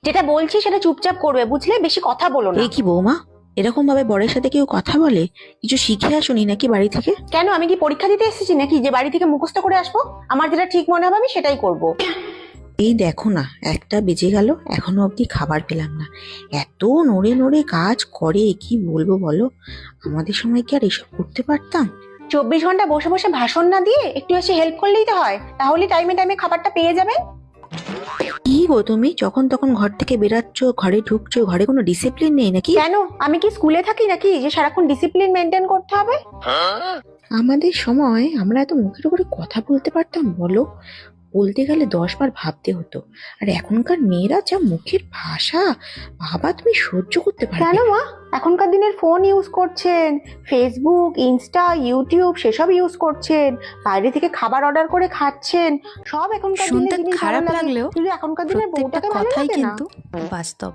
যেটা বলছি সেটা চুপচাপ করবে, বুঝলে? বেশি কথা বলো না। এই কি বৌমা, এরকম ভাবে বরের সাথে কেউ কথা বলে? কিছু শিখে আসুনি নাকি বাড়ি থেকে? কেন, আমি কি পরীক্ষা দিতে এসেছি নাকি যে বাড়ি থেকে মুখস্থ করে আসবো? আমার যেটা ঠিক মনে হবে আমি সেটাই করব। এই দেখো না, 1টা বেজে গেল, এখনো অবধি খাবার পেলাম না। এত নড়ে নড়ে কাজ করে, কি বলবো বলো। আমাদের সময় কি আর এসব করতে পারতাম? 24 ঘন্টা বসে বসে ভাষণ না দিয়ে একটু এসে হেল্প করলেই তো হয়, তাহলে টাইমে টাইমে খাবারটা পেয়ে যাবেন। কি গো তুমি, যখন তখন ঘর থেকে বেরাচ্ছ, ঘরে ঢুকছো, ঘরে কোনো ডিসিপ্লিন নেই নাকি? কেন, আমি কি স্কুলে থাকি নাকি যে সারাক্ষণ ডিসিপ্লিন মেনটেন করতে হবে? আমাদের সময় আমরা এত মুখের উপরে কথা বলতে পারতাম বলো? বলতে গেলে 10 বার ভাবতে হতো। আর এখনকার মেয়েরা যা মুখের ভাষা, বাবা তুমি সহ্য করতে পারবে কেন না। মা, এখনকার দিনের ফোন ইউজ করছেন, ফেসবুক, ইনস্টা, ইউটিউব সেসব ইউজ করছেন, বাইরে থেকে খাবার অর্ডার করে খাচ্ছেন, সব এখনকার দিনের শুনতে জিনিস ভালো খারাপ লাগে, লাগলেও কিন্তু এখনকার দিনের প্রত্যেকটা বউটাকে ভালো কথাই লাগে না। কিন্তু বাস্তব।